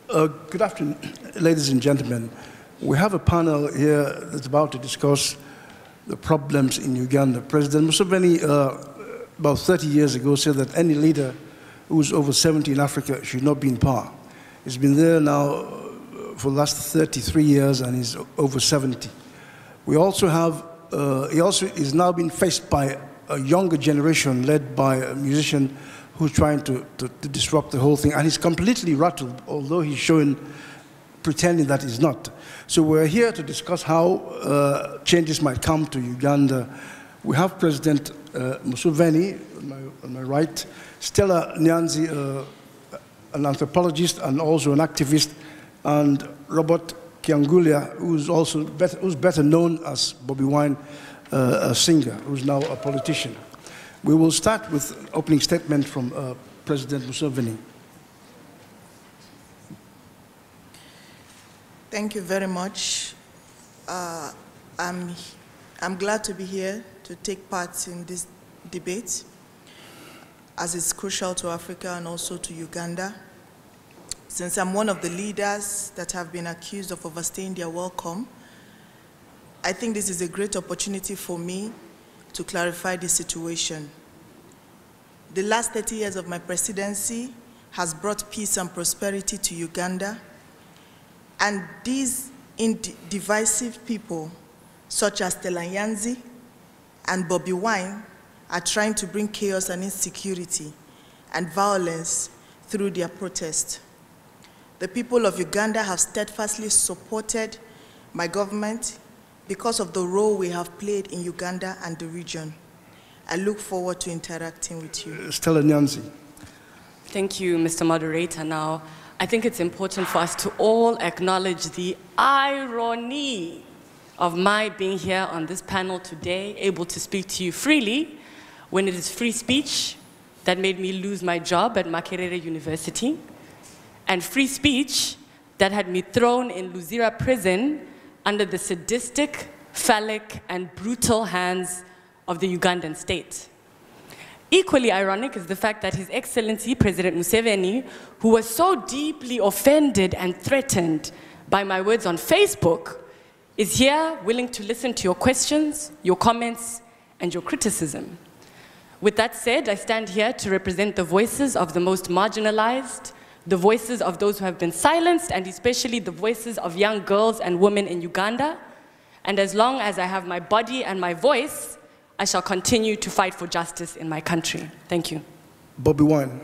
Good afternoon, ladies and gentlemen. We have a panel here that's about to discuss the problems in Uganda. President Museveni, about 30 years ago, said that any leader who's over 70 in Africa should not be in power. He's been there now for the last 33 years and he's over 70. We also have, he also is now being faced by a younger generation led by a musician who's trying to disrupt the whole thing, and he's completely rattled, although he's pretending that he's not. So we're here to discuss how changes might come to Uganda. We have President Museveni on my right, Stella Nyanzi, an anthropologist and also an activist, and Robert Kyangulia, who's better known as Bobi Wine, a singer, who's now a politician. We will start with an opening statement from President Museveni. Thank you very much. I'm glad to be here to take part in this debate, as it's crucial to Africa and also to Uganda. Since I'm one of the leaders that have been accused of overstaying their welcome, I think this is a great opportunity for me to clarify the situation. The last 30 years of my presidency has brought peace and prosperity to Uganda, and these divisive people, such as Stella Nyanzi and Bobi Wine, are trying to bring chaos and insecurity and violence through their protest. The people of Uganda have steadfastly supported my government because of the role we have played in Uganda and the region. I look forward to interacting with you. Stella Nyanzi. Thank you, Mr. Moderator. Now, I think it's important for us to all acknowledge the irony of my being here on this panel today, able to speak to you freely, when it is free speech that made me lose my job at Makerere University, and free speech that had me thrown in Luzira prison under the sadistic, phallic, and brutal hands of the Ugandan state. Equally ironic is the fact that His Excellency President Museveni, who was so deeply offended and threatened by my words on Facebook, is here willing to listen to your questions, your comments, and your criticism. With that said, I stand here to represent the voices of the most marginalized, the voices of those who have been silenced, and especially the voices of young girls and women in Uganda. And as long as I have my body and my voice, I shall continue to fight for justice in my country. Thank you. Bobi Wine.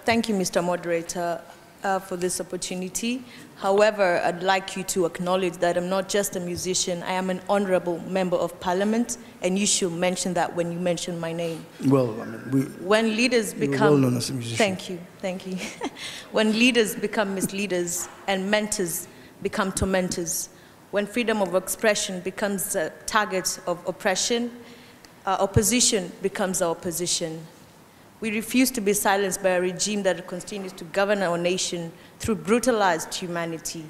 Thank you, Mr. Moderator, for this opportunity. However, I'd like you to acknowledge that I'm not just a musician, I am an honorable member of parliament, and you should mention that when you mention my name. Well, I mean, when leaders become... well known as a musician. Thank you. When leaders become misleaders and mentors become tormentors, when freedom of expression becomes a target of oppression, opposition becomes our opposition. We refuse to be silenced by a regime that continues to govern our nation through brutalized humanity.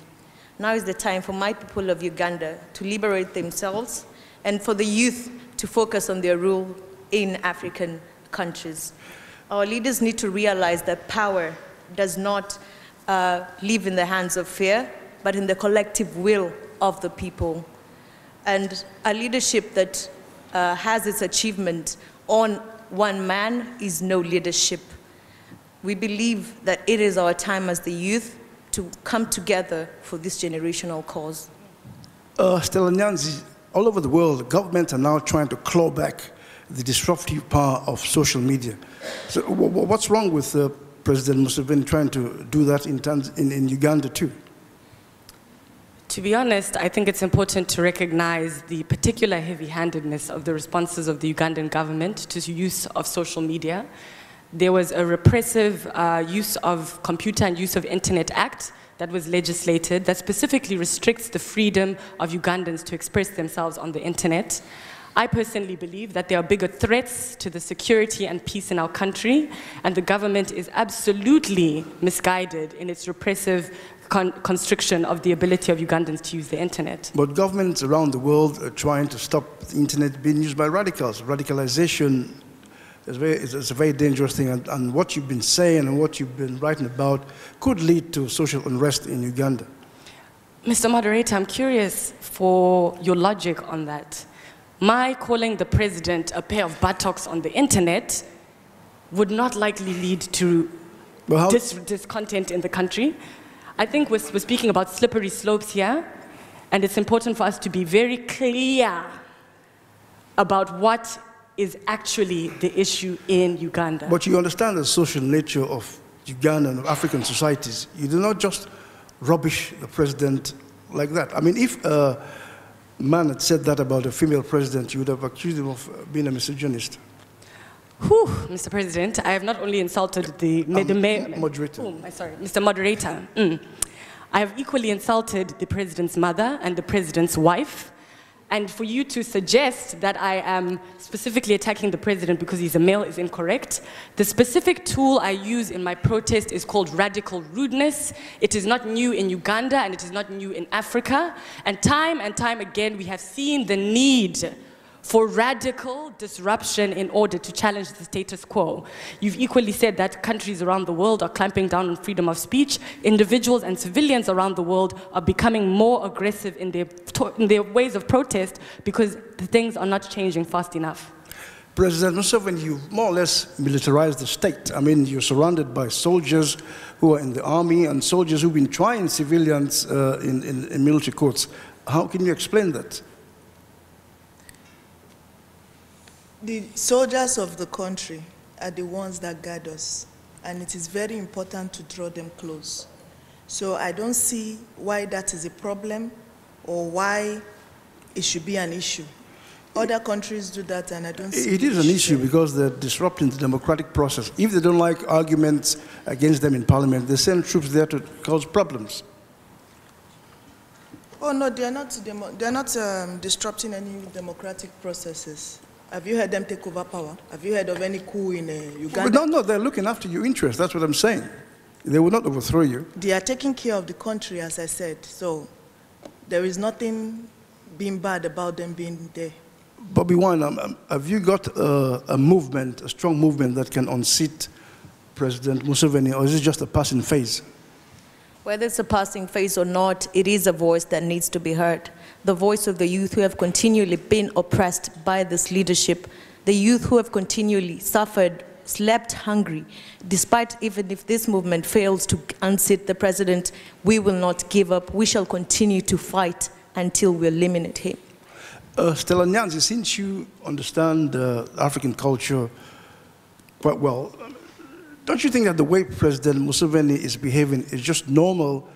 Now is the time for my people of Uganda to liberate themselves and for the youth to focus on their role in African countries. Our leaders need to realize that power does not live in the hands of fear, but in the collective will of the people. And a leadership that has its achievement on one man is no leadership. We believe that it is our time as the youth to come together for this generational cause. Stella Nyanzi, all over the world, governments are now trying to claw back the disruptive power of social media. So what's wrong with President Museveni trying to do that in Uganda too? To be honest, I think it's important to recognize the particular heavy-handedness of the responses of the Ugandan government to the use of social media. There was a repressive use of computer and use of internet act that was legislated that specifically restricts the freedom of Ugandans to express themselves on the internet. I personally believe that there are bigger threats to the security and peace in our country, and the government is absolutely misguided in its repressive constriction of the ability of Ugandans to use the internet. But governments around the world are trying to stop the internet being used by radicals. Radicalization it's a very dangerous thing, and what you've been saying and what you've been writing about could lead to social unrest in Uganda. Mr. Moderator, I'm curious for your logic on that. My calling the president a pair of buttocks on the internet would not likely lead to discontent in the country. I think we're speaking about slippery slopes here, and it's important for us to be very clear about what is actually the issue in Uganda. But you understand the social nature of Ugandan and African societies. You do not just rubbish the president like that. I mean, if a man had said that about a female president, you would have accused him of being a misogynist. Whew, Mr. President, I have not only insulted the moderator. Mr. Moderator. I have equally insulted the president's mother and the president's wife. And for you to suggest that I am specifically attacking the president because he's a male is incorrect. The specific tool I use in my protest is called radical rudeness. It is not new in Uganda and it is not new in Africa. And time again, we have seen the need for radical disruption in order to challenge the status quo. You've equally said that countries around the world are clamping down on freedom of speech. Individuals and civilians around the world are becoming more aggressive in their ways of protest because the things are not changing fast enough. President Museveni, you've more or less militarized the state. I mean, you're surrounded by soldiers who are in the army and soldiers who've been trying civilians in military courts. How can you explain that? The soldiers of the country are the ones that guide us, and it is very important to draw them close. So I don't see why that is a problem or why it should be an issue. Other countries do that, and I don't see it is an issue because they're disrupting the democratic process. If they don't like arguments against them in parliament, they send troops there to cause problems. Oh no, they're not disrupting any democratic processes. Have you heard them take over power? Have you heard of any coup in Uganda? No, they're looking after your interests. That's what I'm saying. They will not overthrow you. They are taking care of the country, as I said. So there is nothing being bad about them being there. Bobby Wine, have you got a movement, a strong movement that can unseat President Museveni, or is it just a passing phase? Whether it's a passing phase or not, it is a voice that needs to be heard. The voice of the youth who have continually been oppressed by this leadership, the youth who have continually suffered, slept hungry. Despite even if this movement fails to unseat the president, we will not give up. We shall continue to fight until we eliminate him. Stella Nyanzi, since you understand African culture quite well, don't you think that the way President Museveni is behaving is just normal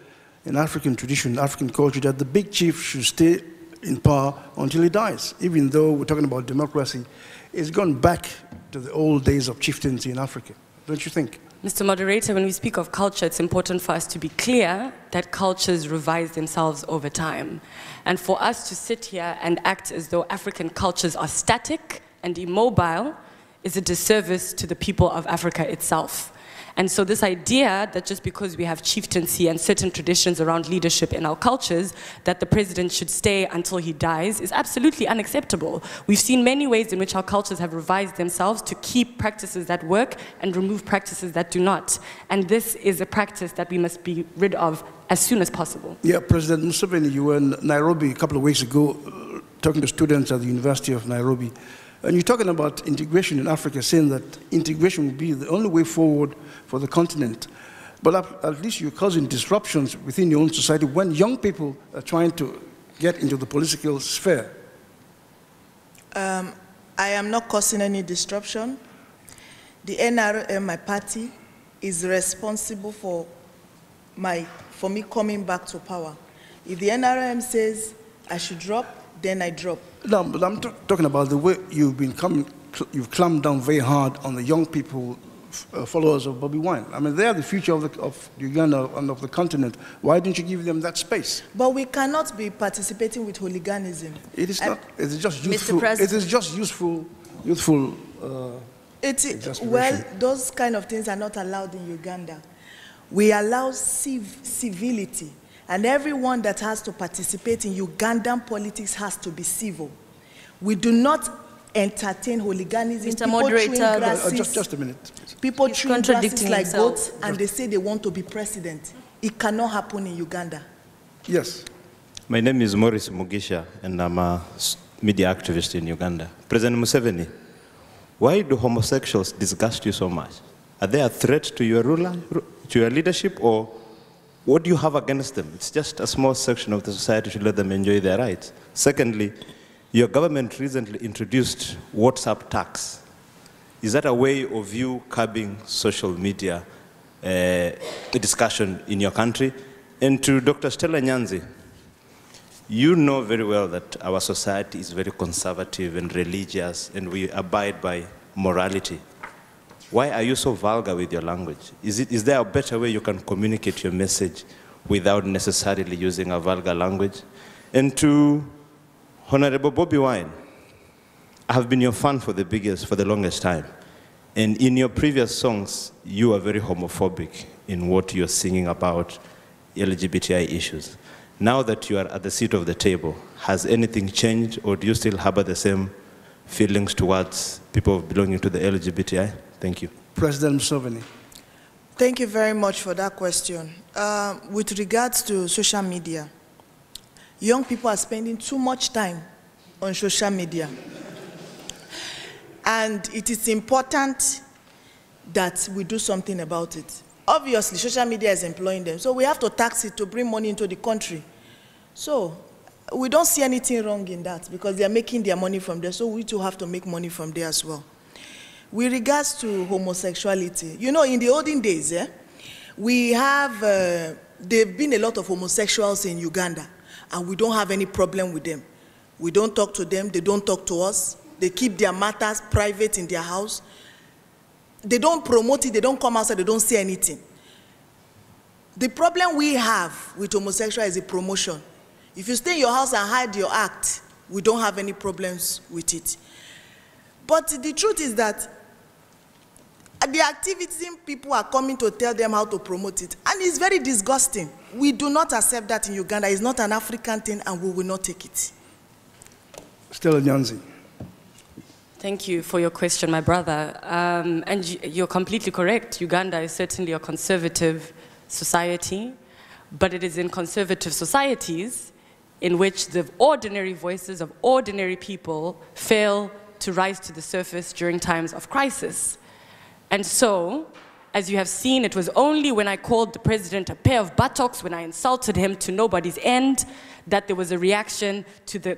in African tradition, African culture, that the big chief should stay in power until he dies? Even though we're talking about democracy, it's gone back to the old days of chieftaincy in Africa. Don't you think? Mr. Moderator, when we speak of culture, it's important for us to be clear that cultures revise themselves over time. And for us to sit here and act as though African cultures are static and immobile is a disservice to the people of Africa itself. And so this idea that just because we have chieftaincy and certain traditions around leadership in our cultures, that the president should stay until he dies is absolutely unacceptable. We've seen many ways in which our cultures have revised themselves to keep practices that work and remove practices that do not. And this is a practice that we must be rid of as soon as possible. Yeah, President Museveni, you were in Nairobi a couple of weeks ago talking to students at the University of Nairobi. And you're talking about integration in Africa, saying that integration will be the only way forward for the continent. But at least you're causing disruptions within your own society when young people are trying to get into the political sphere. I am not causing any disruption. The NRM, my party, is responsible for me coming back to power. If the NRM says I should drop, then I drop. No, but I'm talking about the way you've clamped down very hard on the young people, followers of Bobby Wine. I mean, they are the future of Uganda and of the continent. Why don't you give them that space? But we cannot be participating with hooliganism. It is not. It is just youthful. It is just youthful. Well, those kind of things are not allowed in Uganda. We allow civility. And everyone that has to participate in Ugandan politics has to be civil. We do not entertain hooliganism. Mr. Moderator, just a minute. People chewing grasses like himself. goats, and they say they want to be president. It cannot happen in Uganda. Yes. My name is Maurice Mugisha, and I'm a media activist in Uganda. President Museveni, why do homosexuals disgust you so much? Are they a threat to your to your leadership, or what do you have against them? It's just a small section of the society to let them enjoy their rights. Secondly, your government recently introduced WhatsApp tax. Is that a way of you curbing social media discussion in your country? And to Dr. Stella Nyanzi, you know very well that our society is very conservative and religious, and we abide by morality. Why are you so vulgar with your language? Is there a better way you can communicate your message without necessarily using a vulgar language? And to Honorable Bobi Wine, I have been your fan for the longest time. And in your previous songs, you are very homophobic in what you're singing about LGBTI issues. Now that you are at the seat of the table, has anything changed, or do you still harbor the same feelings towards people belonging to the LGBTI? Thank you. President Museveni. Thank you very much for that question. With regards to social media, young people are spending too much time on social media. And it is important that we do something about it. Obviously, social media is employing them, so we have to tax it to bring money into the country. So we don't see anything wrong in that, because they are making their money from there, so we too have to make money from there as well. With regards to homosexuality, you know, in the olden days, we have, there have been a lot of homosexuals in Uganda, and we don't have any problem with them. We don't talk to them, they don't talk to us. They keep their matters private in their house. They don't promote it, they don't come outside, they don't say anything. The problem we have with homosexual is the promotion. If you stay in your house and hide your act, we don't have any problems with it. But the truth is that the activism people are coming to tell them how to promote it, and it's very disgusting. We do not accept that in Uganda. It's not an African thing, and we will not take it. Stella Nyanzi. Thank you for your question, my brother. And you're completely correct. Uganda is certainly a conservative society, but it is in conservative societies in which the ordinary voices of ordinary people fail to rise to the surface during times of crisis. And so, as you have seen, it was only when I called the president a pair of buttocks, when I insulted him to nobody's end, that there was a reaction to the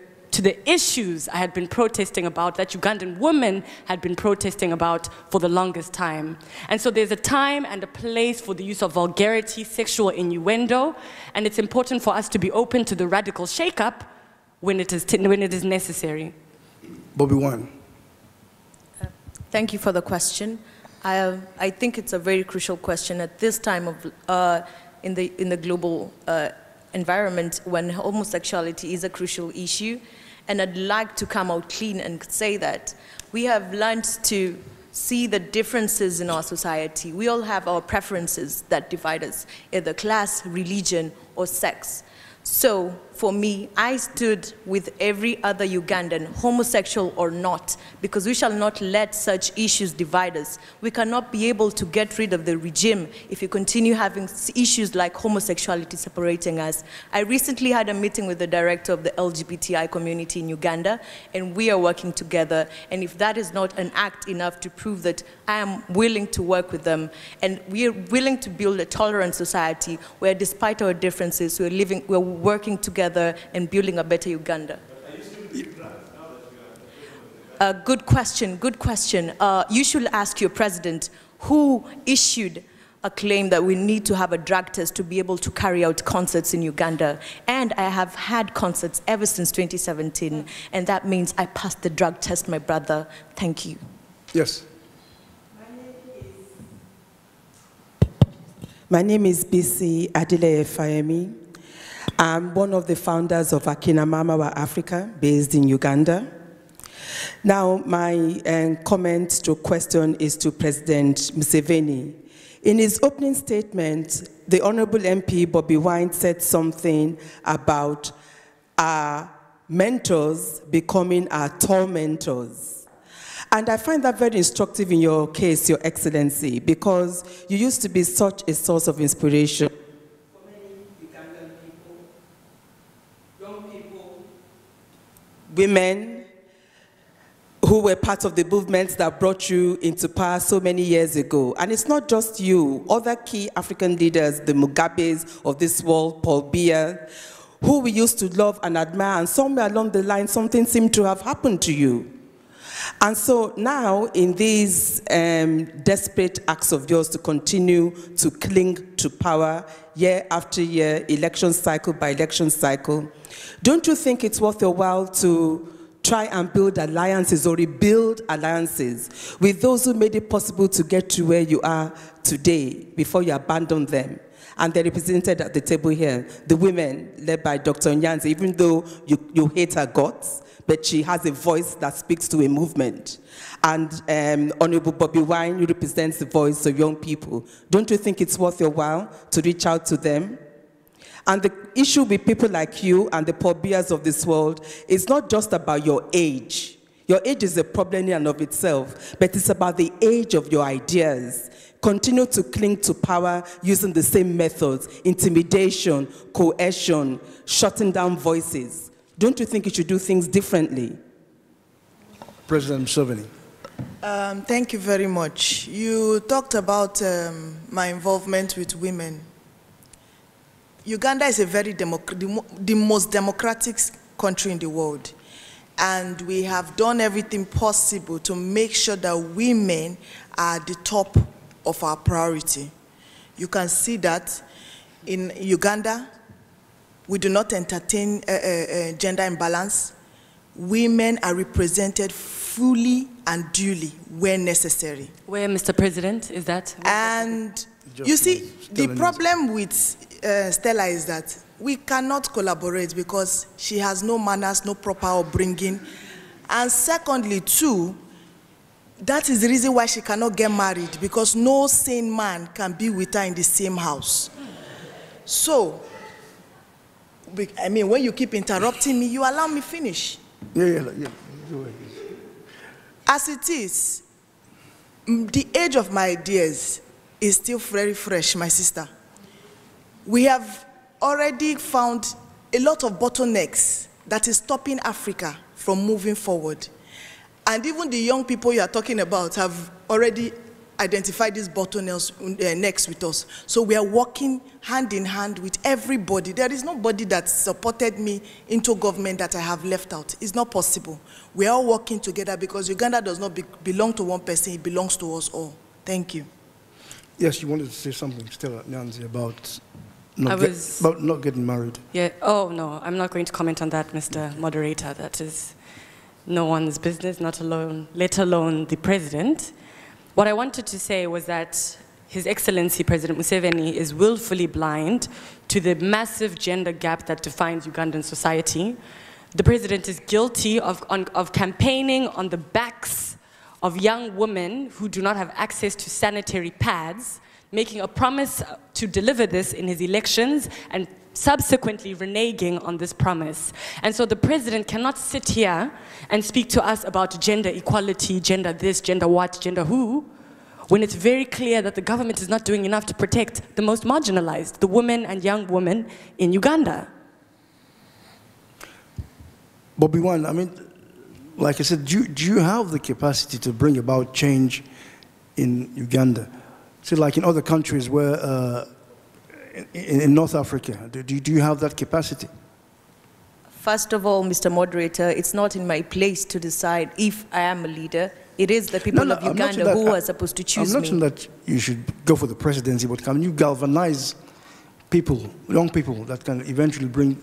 issues I had been protesting about, that Ugandan women had been protesting about for the longest time. And so there's a time and a place for the use of vulgarity, sexual innuendo, and it's important for us to be open to the radical shake-up when it is necessary. Bobi Wine. Thank you for the question. I think it's a very crucial question at this time of in the global environment when homosexuality is a crucial issue. And I'd like to come out clean and say that we have learned to see the differences in our society. We all have our preferences that divide us, either class, religion, or sex. So, for me, I stood with every other Ugandan, homosexual or not, because we shall not let such issues divide us. We cannot be able to get rid of the regime if we continue having issues like homosexuality separating us. I recently had a meeting with the director of the LGBTI community in Uganda, and we are working together. And if that is not an act enough to prove that I am willing to work with them, and we are willing to build a tolerant society where despite our differences, we're working together and building a better Uganda. Good question, good question. You should ask your president who issued a claim that we need to have a drug test to be able to carry out concerts in Uganda. And I have had concerts ever since 2017, and that means I passed the drug test, my brother. Thank you. Yes. My name is BC Adile Fayemi. I'm one of the founders of Akina Mama Africa, based in Uganda. Now, my comment to question is to President Museveni. In his opening statement, the Honorable MP Bobi Wine said something about our mentors becoming our tormentors. And I find that very instructive in your case, Your Excellency, because you used to be such a source of inspiration for many Ugandan people, young people, women who were part of the movements that brought you into power so many years ago. And it's not just you, other key African leaders, the Mugabes of this world, Paul Biya, who we used to love and admire, and somewhere along the line, something seemed to have happened to you. And so now, in these desperate acts of yours to continue to cling to power year after year, election cycle by election cycle, don't you think it's worth your while to try and build alliances or rebuild alliances with those who made it possible to get to where you are today before you abandon them? And they're represented at the table here, the women led by Dr. Nyanzi, even though you hate her guts, but she has a voice that speaks to a movement. And Honorable Bobby Wine, who represents the voice of young people. Don't you think it's worth your while to reach out to them? And the issue with people like you and the Paul Biyas of this world is not just about your age. Your age is a problem in and of itself, but it's about the age of your ideas. Continue to cling to power using the same methods: intimidation, coercion, shutting down voices. Don't you think you should do things differently? President Museveni. Thank you very much. You talked about my involvement with women. Uganda is a very the most democratic country in the world. And we have done everything possible to make sure that women are at the top of our priority. You can see that in Uganda, we do not entertain gender imbalance. Women are represented fully and duly where necessary. Where, Mr. President, is that? And you see, the problem with Stella is that we cannot collaborate because she has no manners, no proper upbringing. And secondly, too, that is the reason why she cannot get married, because no sane man can be with her in the same house. So, I mean, when you keep interrupting me, you allow me finish. Yeah. Go ahead. As it is, the age of my ideas is still very fresh, my sister. We have already found a lot of bottlenecks that is stopping Africa from moving forward. And even the young people you are talking about have already identified these bottlenecks with us. So we are working hand in hand with everybody. There is nobody that supported me into government that I have left out. It's not possible. We are all working together because Uganda does not belong to one person, it belongs to us all. Thank you. Yes, you wanted to say something, Stella Nyanzi, about not getting married. Yeah. Oh, no, I'm not going to comment on that, Mr. Moderator. That is no one's business, let alone the President. What I wanted to say was that His Excellency President Museveni is willfully blind to the massive gender gap that defines Ugandan society. The President is guilty of campaigning on the backs of young women who do not have access to sanitary pads, making a promise to deliver this in his elections and subsequently reneging on this promise. And so the President cannot sit here and speak to us about gender equality, gender this, gender what, gender who, when it's very clear that the government is not doing enough to protect the most marginalized, the women and young women in Uganda. Bobby Wine, I mean, like I said, do you have the capacity to bring about change in Uganda? So like in other countries where, in North Africa, do you have that capacity? First of all, Mr. Moderator, it's not in my place to decide if I am a leader. It is the people of Uganda who are supposed to choose me. I'm not saying that you should go for the presidency, but can you galvanize people, young people, that can eventually bring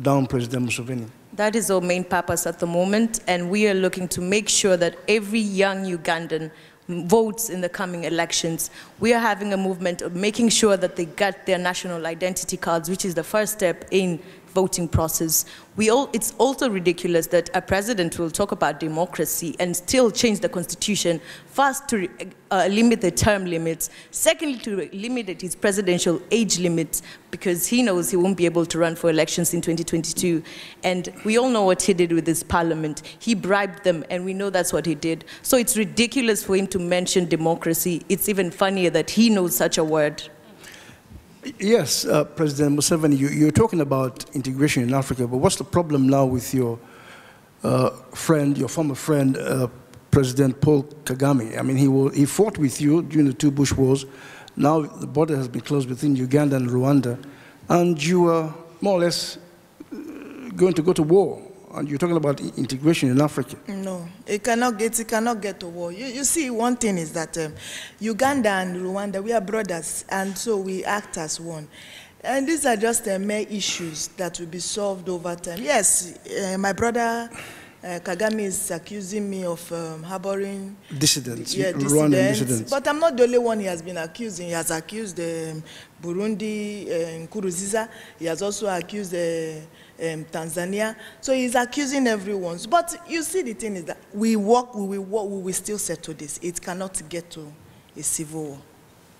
down President Museveni? That is our main purpose at the moment, and we are looking to make sure that every young Ugandan votes in the coming elections. We are having a movement of making sure that they get their national identity cards, which is the first step in voting process. It's also ridiculous that a president will talk about democracy and still change the constitution, first to limit the term limits, secondly to limit his presidential age limits, because he knows he won't be able to run for elections in 2022. And we all know what he did with this parliament. He bribed them, and we know that's what he did. So it's ridiculous for him to mention democracy. It's even funnier that he knows such a word. Yes, President Museveni, you're talking about integration in Africa, but what's the problem now with your friend, your former friend, President Paul Kagame? I mean, he fought with you during the 2 Bush wars. Now the border has been closed between Uganda and Rwanda, and you are more or less going to go to war. And you're talking about integration in Africa. No, it cannot get to war. You see, one thing is that Uganda and Rwanda, we are brothers, and so we act as one. And these are just mere issues that will be solved over time. Yes, my brother Kagame is accusing me of harboring dissidents, Rwandan dissidents. But I'm not the only one he has been accusing. He has accused Burundi, Nkurunziza. He has also accused Tanzania. So he's accusing everyone. But you see, the thing is that we will still settle this. It cannot get to a civil war.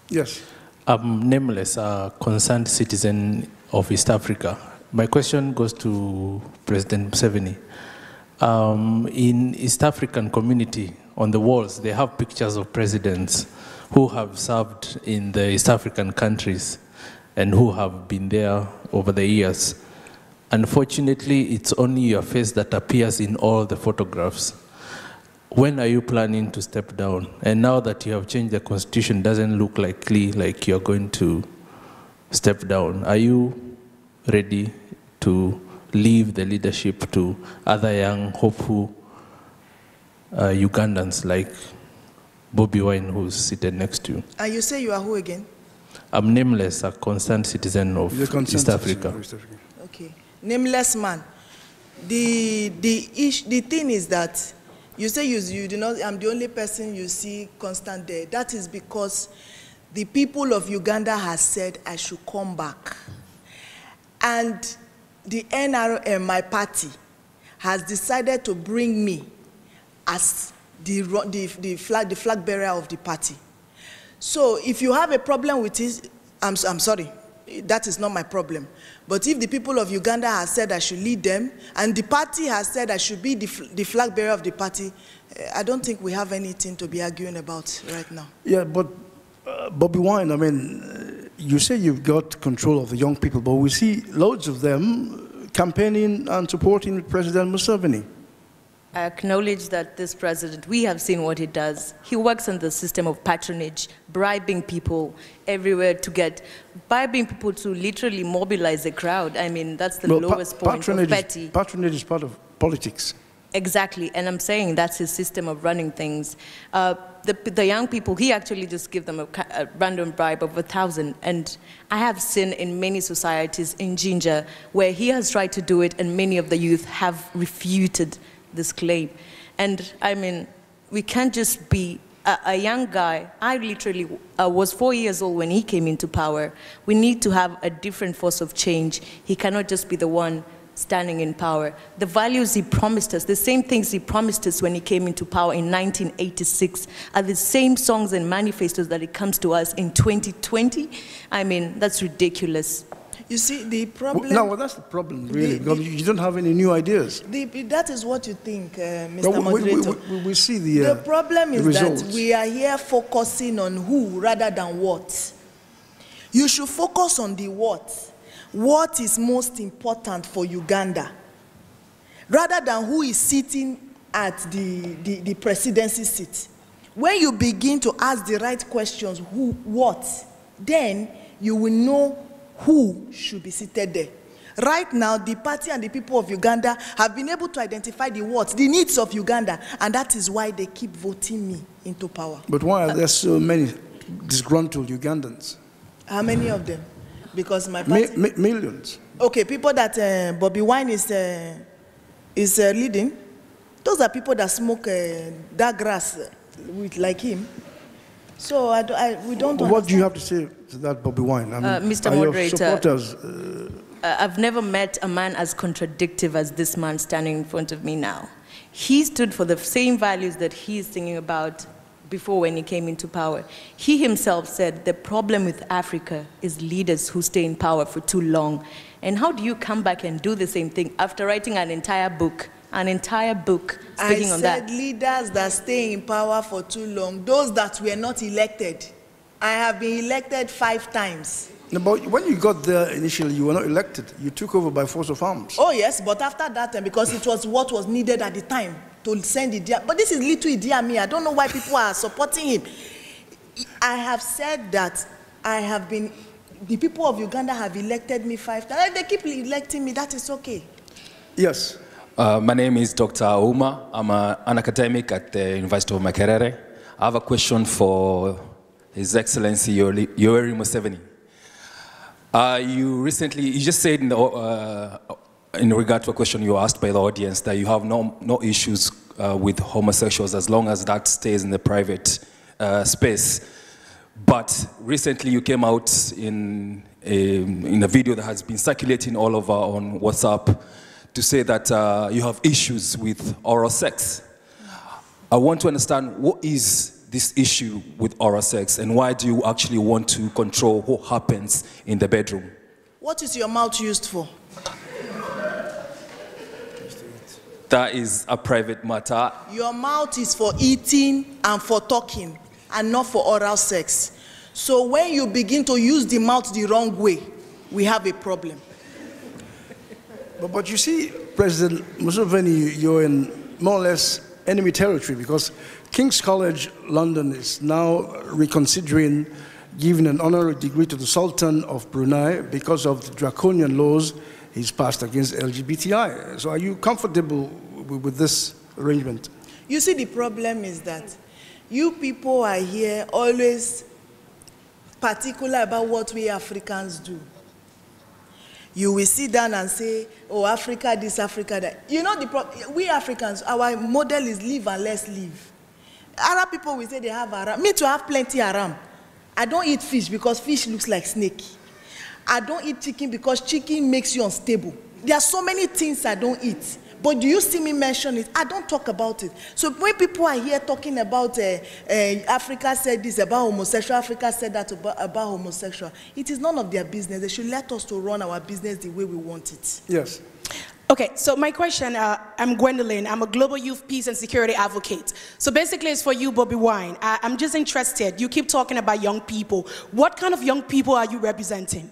Yes. I'm nameless, a concerned citizen of East Africa. My question goes to President Museveni. In East African community, on the walls, they have pictures of presidents who have served in the East African countries and who have been there over the years. Unfortunately, it's only your face that appears in all the photographs. When are you planning to step down? And now that you have changed the constitution, doesn't look likely like you're going to step down. Are you ready to leave the leadership to other young, hopeful Ugandans like Bobi Wine, who's seated next to you? And you say you are who again? I'm nameless, a concerned citizen of East Africa. Okay, nameless man. The thing is that you say you do not. I'm the only person you see constant there. That is because the people of Uganda has said I should come back, and the NRM, my party, has decided to bring me as the flag bearer of the party. So if you have a problem with it, I'm sorry, that is not my problem. But if the people of Uganda have said I should lead them, and the party has said I should be the flag bearer of the party, I don't think we have anything to be arguing about right now. Yeah, but Bobi Wine, I mean, you say you've got control of the young people, but we see loads of them campaigning and supporting President Museveni. I acknowledge that this president, we have seen what he does. He works on the system of patronage, bribing people everywhere bribing people to literally mobilize the crowd. I mean, that's the lowest point of petty. Patronage is part of politics. Exactly, and I'm saying that's his system of running things. The young people, he actually just gives them a random bribe of 1,000. And I have seen in many societies in Jinja where he has tried to do it, and many of the youth have refuted this claim. And I mean, we can't just be a young guy. I literally was 4 years old when he came into power. We need to have a different force of change. He cannot just be the one standing in power. The values he promised us, the same things he promised us when he came into power in 1986, are the same songs and manifestos that it comes to us in 2020. I mean, that's ridiculous. You see, the problem... No, well, that's the problem, really, because you don't have any new ideas. That is what you think, Mr. Moderator. We see the problem is results. that we are here focusing on who rather than what. You should focus on the what. What is most important for Uganda, rather than who is sitting at the presidency seat. When you begin to ask the right questions, who, what, then you will know who should be seated there. Right now, the party and the people of Uganda have been able to identify the what, the needs of Uganda, and that is why they keep voting me into power. But why are there so many disgruntled Ugandans? How many of them? Because my party... Millions. Okay, people that Bobi Wine is leading, those are people that smoke that grass like him. So we don't What do you have to say to that, Bobi Wine? I mean, Mr. Moderator, your supporters I've never met a man as contradictive as this man standing in front of me now. He stood for the same values that he's thinking about before when he came into power. He himself said the problem with Africa is leaders who stay in power for too long. And how do you come back and do the same thing after writing an entire book speaking on that? I said leaders that stay in power for too long, those that were not elected. I have been elected 5 times. No, but when you got there initially, you were not elected. You took over by force of arms. Oh yes, but after that time, because it was what was needed at the time to send Idi. But this is little Idi Amin. I don't know why people are supporting him. I have said that the people of Uganda have elected me 5 times. If they keep electing me, that is okay. Yes. My name is Dr. Ouma. I'm an academic at the University of Makerere. I have a question for His Excellency Yoweri Museveni. You just said in regard to a question you were asked by the audience that you have no issues with homosexuals as long as that stays in the private space. But recently you came out in a video that has been circulating all over on WhatsApp to say that you have issues with oral sex. I want to understand, what is this issue with oral sex, and why do you actually want to control what happens in the bedroom? What is your mouth used for? That is a private matter. Your mouth is for eating and for talking, and not for oral sex. So when you begin to use the mouth the wrong way, we have a problem. But you see, President Museveni, you're in more or less enemy territory, because King's College London is now reconsidering giving an honorary degree to the Sultan of Brunei because of the draconian laws he's passed against LGBTI. So are you comfortable with this arrangement? You see, the problem is that you people are here always particular about what we Africans do. You will sit down and say, oh, Africa this, Africa that. You know, we Africans, our model is live and let's live. Arab people will say they have haram. Me too, have plenty haram. I don't eat fish because fish looks like snake. I don't eat chicken because chicken makes you unstable. There are so many things I don't eat. But do you see me mention it? I don't talk about it. So when people are here talking about Africa said this about homosexual, Africa said that about homosexual, it is none of their business. They should let us to run our business the way we want it. Yes. Okay, so my question, I'm Gwendolyn. I'm a global youth peace and security advocate. So basically it's for you, Bobby Wine. I'm just interested. You keep talking about young people. What kind of young people are you representing?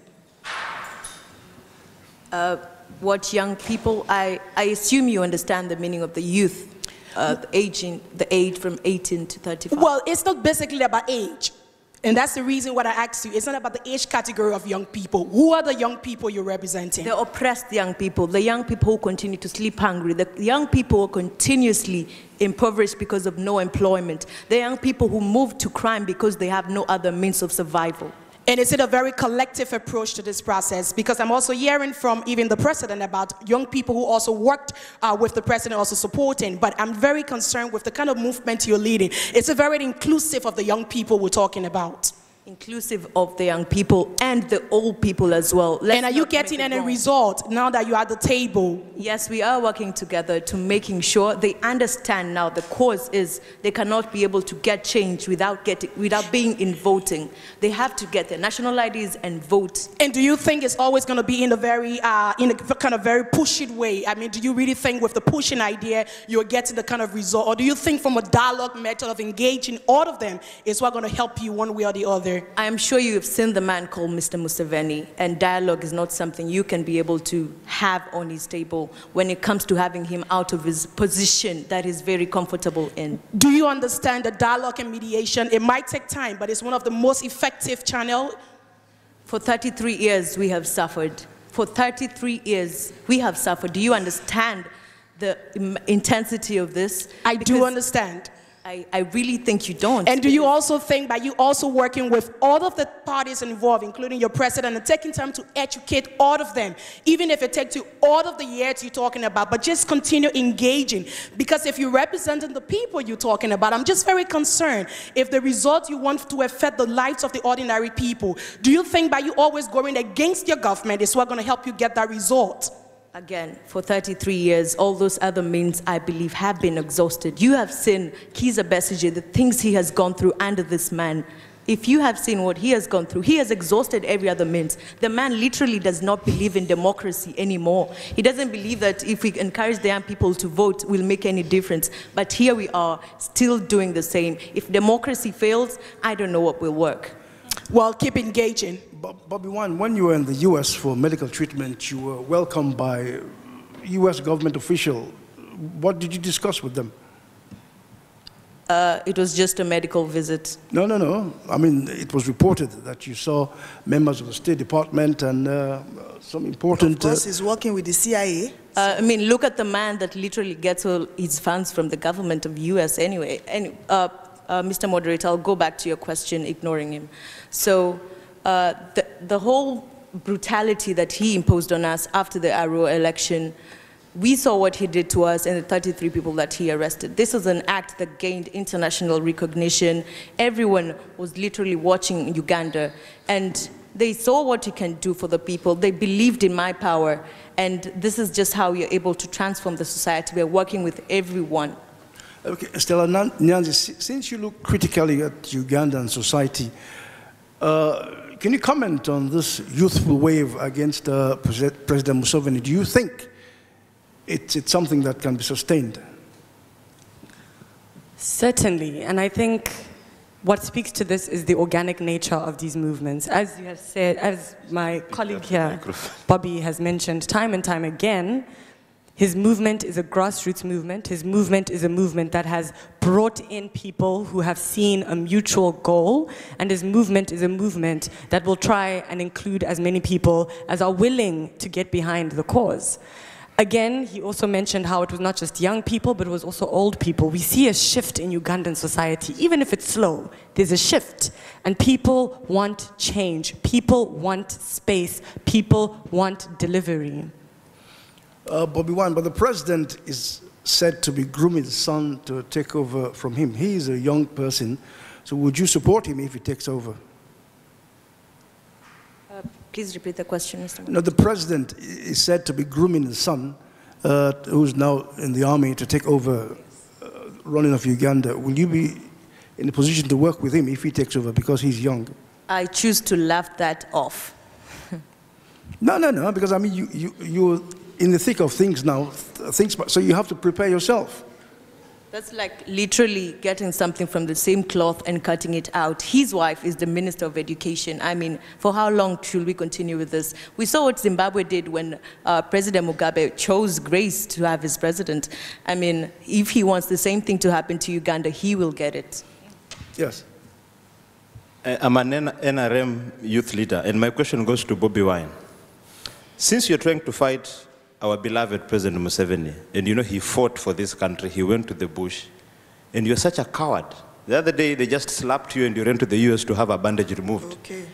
What young people? I assume you understand the meaning of the youth, the age from 18 to 35. Well, it's not basically about age. And that's the reason why I asked you. It's not about the age category of young people. Who are the young people you're representing? The oppressed young people, the young people who continue to sleep hungry, the young people who are continuously impoverished because of no employment, the young people who move to crime because they have no other means of survival. And is it a very collective approach to this process? Because I'm also hearing from even the president about young people who also worked with the president also supporting, but I'm very concerned with the kind of movement you're leading. It's a very inclusive of the young people we're talking about. Inclusive of the young people and the old people as well. And are you getting any result now that you're at the table? Yes, we are working together to making sure they understand now the cause is they cannot be able to get change without being in voting. They have to get their national IDs and vote. And do you think it's always going to be in a very, in a kind of very pushing way? I mean, do you really think with the pushing idea you're getting the kind of result? Or do you think from a dialogue method of engaging all of them is what going to help you one way or the other? I am sure you've seen the man called Mr. Museveni, and dialogue is not something you can be able to have on his table when it comes to having him out of his position that he's very comfortable in. Do you understand that dialogue and mediation, it might take time, but it's one of the most effective channels? For 33 years, we have suffered. For 33 years, we have suffered. Do you understand the intensity of this? I do understand. I really think you don't. And do you also think that you also working with all of the parties involved, including your president, and taking time to educate all of them, even if it takes you all of the years you're talking about, but just continue engaging? Because if you're representing the people you're talking about, I'm just very concerned if the result you want to affect the lives of the ordinary people. Do you think by you always going against your government is what's going to help you get that result? Again, for 33 years, all those other means, I believe, have been exhausted. You have seen Kizza Besigye, the things he has gone through under this man. If you have seen what he has gone through, he has exhausted every other means. The man literally does not believe in democracy anymore. He doesn't believe that if we encourage the young people to vote will make any difference. But here we are, still doing the same. If democracy fails, I don't know what will work. Well, keep engaging. Bobby Wine, when you were in the U.S. for medical treatment, you were welcomed by U.S. government official. What did you discuss with them? It was just a medical visit. No. I mean, it was reported that you saw members of the State Department and some important... Of course, he's working with the CIA. I mean, look at the man that literally gets all his funds from the government of the U.S. anyway. And, Mr. Moderator, I'll go back to your question, ignoring him. So the whole brutality that he imposed on us after the Arua election, we saw what he did to us and the 33 people that he arrested. This is an act that gained international recognition. Everyone was literally watching Uganda, and they saw what he can do for the people. They believed in my power, and this is just how you're able to transform the society. We're working with everyone. Okay, Stella Nyanzi, since you look critically at Ugandan society, can you comment on this youthful wave against President Museveni? Do you think it's something that can be sustained? Certainly, and I think what speaks to this is the organic nature of these movements. As you have said, as my colleague here, Bobby, has mentioned time and time again, his movement is a grassroots movement. His movement is a movement that has brought in people who have seen a mutual goal, and his movement is a movement that will try and include as many people as are willing to get behind the cause. Again, he also mentioned how it was not just young people, but it was also old people. We see a shift in Ugandan society. Even if it's slow, there's a shift. And people want change. People want space. People want delivery. Bobby Wine, but the president is said to be grooming his son to take over from him. He is a young person, so would you support him if he takes over? Please repeat the question, Mr. No, the president is said to be grooming his son, who's now in the army, to take over running of Uganda. Will you be in a position to work with him if he takes over because he's young? I choose to laugh that off. No, because I mean, you're in the thick of things now, so you have to prepare yourself. That's like literally getting something from the same cloth and cutting it out. His wife is the Minister of Education. I mean, for how long should we continue with this? We saw what Zimbabwe did when President Mugabe chose Grace to have his president. I mean, if he wants the same thing to happen to Uganda, he will get it. Yes. I'm an NRM youth leader, and my question goes to Bobby Wine. Since you're trying to fight our beloved President Museveni, and you know he fought for this country, he went to the bush, and you're such a coward. The other day, they just slapped you and you ran to the US to have a bandage removed. Okay.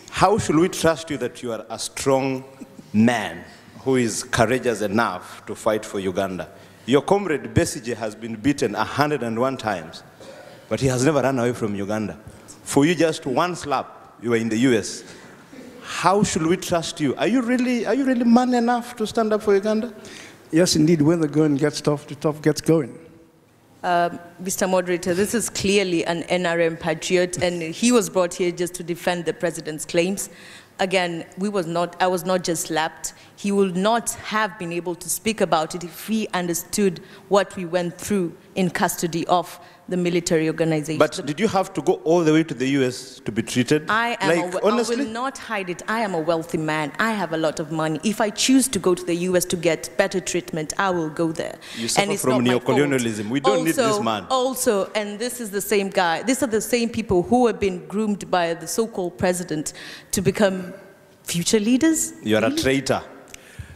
How should we trust you that you are a strong man who is courageous enough to fight for Uganda? Your comrade Besigye has been beaten 101 times, but he has never run away from Uganda. For you, just one slap, you were in the US. How should we trust you? Are you really man enough to stand up for Uganda? Yes, indeed. When the going gets tough, the tough gets going. Mr. Moderator, this is clearly an NRM patriot, and he was brought here just to defend the president's claims. Again, I was not just slapped. He would not have been able to speak about it if he understood what we went through in custody of the military organization. But did you have to go all the way to the US to be treated? I will not hide it. I am a wealthy man. I have a lot of money. If I choose to go to the US to get better treatment, I will go there. You suffer from neocolonialism. We don't need this man. Also, and this is the same guy, these are the same people who have been groomed by the so-called president to become future leaders. You're a traitor.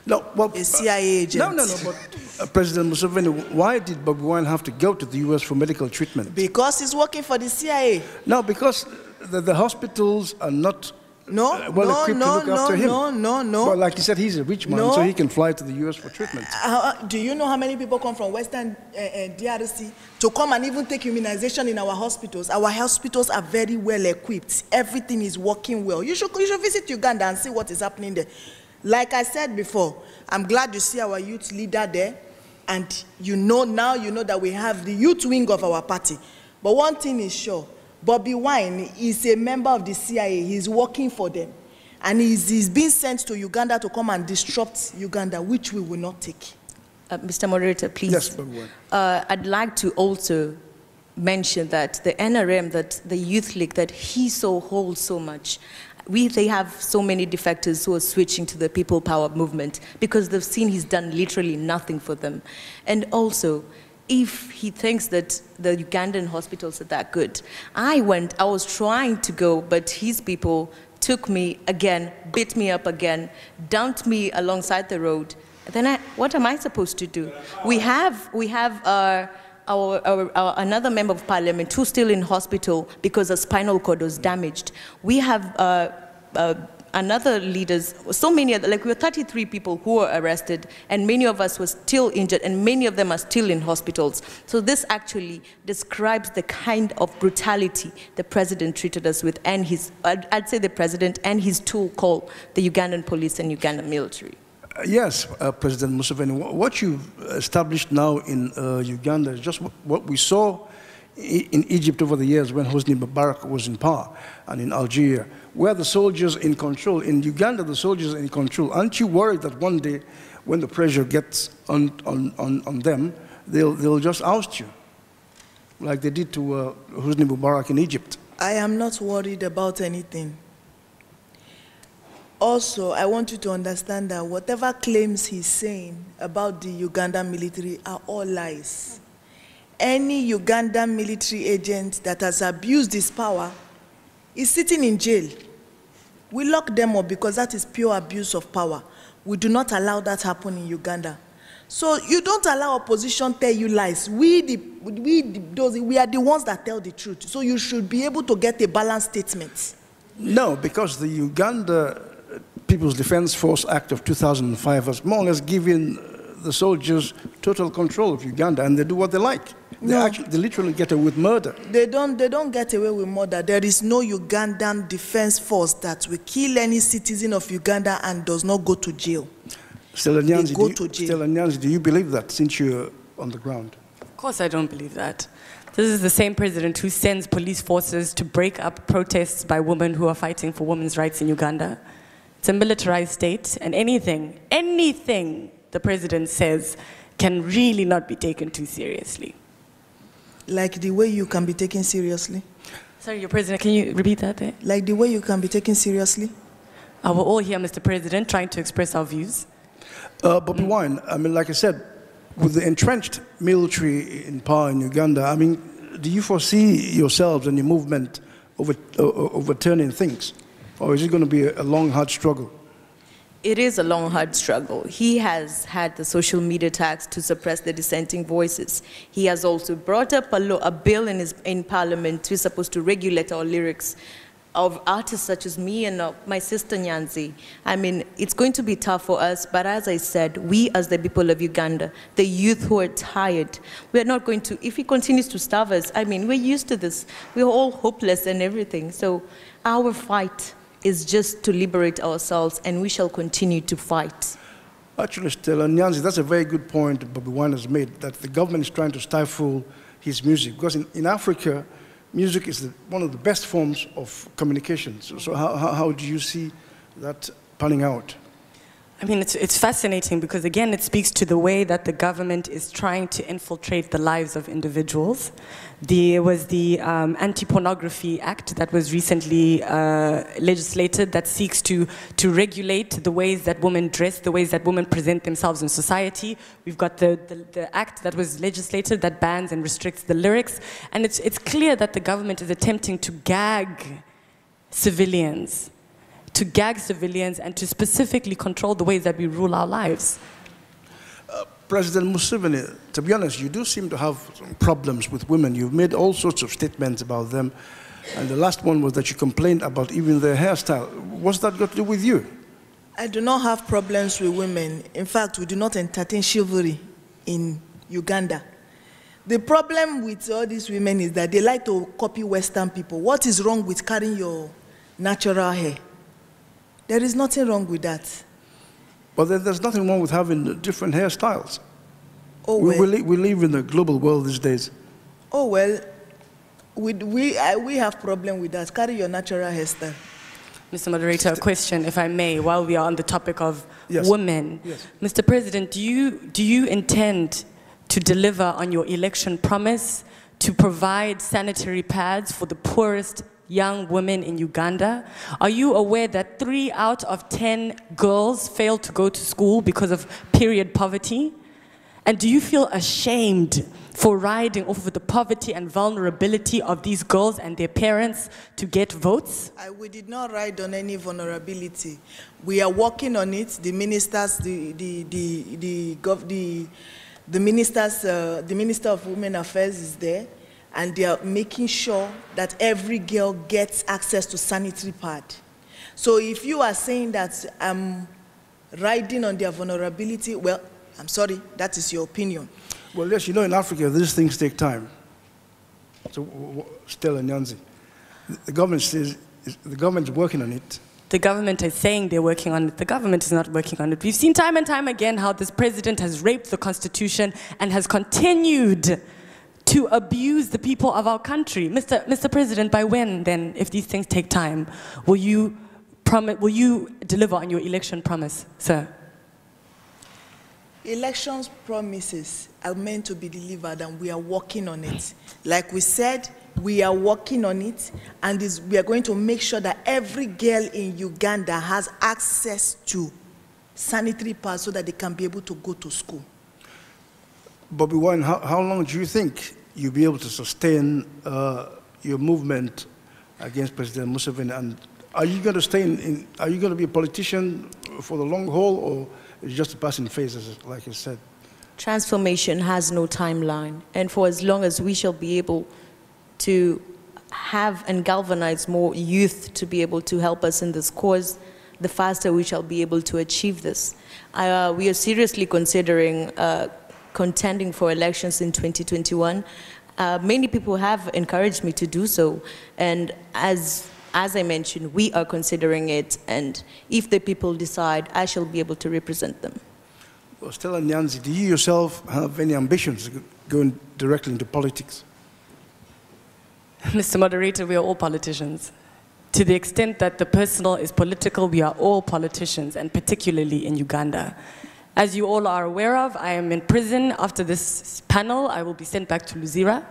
No, well, a CIA agent. No, but President Museveni, why did Bobi Wine have to go to the US for medical treatment? Because he's working for the CIA. No, because the hospitals are not well equipped to look after him. No. But like you said, he's a rich man, so he can fly to the US for treatment. Do you know how many people come from Western DRC to come and even take immunization in our hospitals? Our hospitals are very well equipped. Everything is working well. You should visit Uganda and see what is happening there. Like I said before, I'm glad you see our youth leader there, and now you know that we have the youth wing of our party. But one thing is sure, Bobi Wine is a member of the CIA. He's working for them. And he's being sent to Uganda to come and disrupt Uganda, which we will not take. Mr. Moderator, please. Yes, Bobi Wine. I'd like to also mention that the NRM, that the Youth League, that he holds so much, they have so many defectors who are switching to the People Power movement because they've seen he's done literally nothing for them. And also, if he thinks that the Ugandan hospitals are that good. I was trying to go, but his people took me again, beat me up again, dumped me alongside the road. Then what am I supposed to do? We have another member of parliament who's still in hospital because a spinal cord was damaged. We have another leaders, so many other, like we were 33 people who were arrested, and many of us were still injured, and many of them are still in hospitals. So this actually describes the kind of brutality the president treated us with, and I'd say the president and his tool called the Ugandan police and Ugandan military. Yes, President Museveni, what you've established now in Uganda is just what we saw in Egypt over the years when Hosni Mubarak was in power, and in Algeria, where the soldiers in control. In Uganda, the soldiers are in control. Aren't you worried that one day, when the pressure gets on them, they'll just oust you, like they did to Hosni Mubarak in Egypt? I am not worried about anything. Also, I want you to understand that whatever claims he's saying about the Ugandan military are all lies. Any Ugandan military agent that has abused his power is sitting in jail. We lock them up because that is pure abuse of power. We do not allow that happen in Uganda. So you don't allow opposition tell you lies. We are the ones that tell the truth. So you should be able to get a balanced statement. No, because the Uganda People's Defense Force Act of 2005 has more or less given the soldiers total control of Uganda, and they do what they like. They literally get away with murder. They don't get away with murder. There is no Ugandan defense force that will kill any citizen of Uganda and does not go to jail. Stella Nyanzi, do you believe that, since you're on the ground? Of course I don't believe that. This is the same president who sends police forces to break up protests by women who are fighting for women's rights in Uganda. It's a militarized state, and anything the president says can really not be taken too seriously. Like the way you can be taken seriously? Sorry, your president, can you repeat that there? Like the way you can be taken seriously? We're all here, Mr. President, trying to express our views. Bobi Wine, I mean, like I said, with the entrenched military in power in Uganda, I mean, do you foresee yourselves and your movement overturning things? Or is it going to be a long, hard struggle? It is a long, hard struggle. He has had the social media tax to suppress the dissenting voices. He has also brought up a bill in Parliament who's supposed to regulate our lyrics of artists such as me and my sister Nyanzi. I mean, it's going to be tough for us, but as I said, we as the people of Uganda, the youth who are tired, we're not going to, if he continues to starve us, I mean, we're used to this. We're all hopeless and everything. So our fight is just to liberate ourselves, and we shall continue to fight. Actually, Stella Nyanzi, that's a very good point Bobi Wine has made, that the government is trying to stifle his music. Because in Africa, music is one of the best forms of communication. So how do you see that panning out? I mean, it's fascinating because, again, it speaks to the way that the government is trying to infiltrate the lives of individuals. There was the Anti-Pornography Act that was recently legislated that seeks to regulate the ways that women dress, the ways that women present themselves in society. We've got the act that was legislated that bans and restricts the lyrics. And it's clear that the government is attempting to gag civilians. And to specifically control the ways that we rule our lives. President Museveni, to be honest, you do seem to have some problems with women. You've made all sorts of statements about them. And the last one was that you complained about even their hairstyle. What's that got to do with you? I do not have problems with women. In fact, we do not entertain chivalry in Uganda. The problem with all these women is that they like to copy Western people. What is wrong with carrying your natural hair? There is nothing wrong with that. But then there's nothing wrong with having different hairstyles. Oh, well. We live in a global world these days. Oh, well, we have problem with that. Carry your natural hairstyle. Mr. Moderator, a question, if I may, while we are on the topic of Yes. women. Yes. Mr. President, do you intend to deliver on your election promise to provide sanitary pads for the poorest young women in Uganda? Are you aware that 3 out of 10 girls fail to go to school because of period poverty? And do you feel ashamed for riding over the poverty and vulnerability of these girls and their parents to get votes? We did not ride on any vulnerability. We are working on it. The ministers, the Minister of Women Affairs is there, and they are making sure that every girl gets access to sanitary pad. So if you are saying that I'm riding on their vulnerability, well, I'm sorry, that is your opinion. Well, yes, you know, in Africa, these things take time. So, Stella Nyanzi, the government says the government is working on it. The government is saying they're working on it. The government is not working on it. We've seen time and time again how this president has raped the Constitution and has continued to abuse the people of our country. Mr. President, by when then, if these things take time, will you deliver on your election promise, sir? Elections promises are meant to be delivered, and we are working on it. Like we said, we are working on it, and we are going to make sure that every girl in Uganda has access to sanitary pads so that they can be able to go to school. Bobby Wine, how long do you think you'll be able to sustain your movement against President Museveni? And are you going to stay are you going to be a politician for the long haul, or it's just a passing phase, like you said? Transformation has no timeline, and for as long as we shall be able to have and galvanize more youth to be able to help us in this cause, the faster we shall be able to achieve this. We are seriously considering contending for elections in 2021. Many people have encouraged me to do so, and as I mentioned, we are considering it, and if the people decide, I shall be able to represent them. Well, Stella Nyanzi, do you yourself have any ambitions going directly into politics? Mr. Moderator, we are all politicians. To the extent that the personal is political, we are all politicians, and particularly in Uganda. As you all are aware of, I am in prison. After this panel, I will be sent back to Luzira.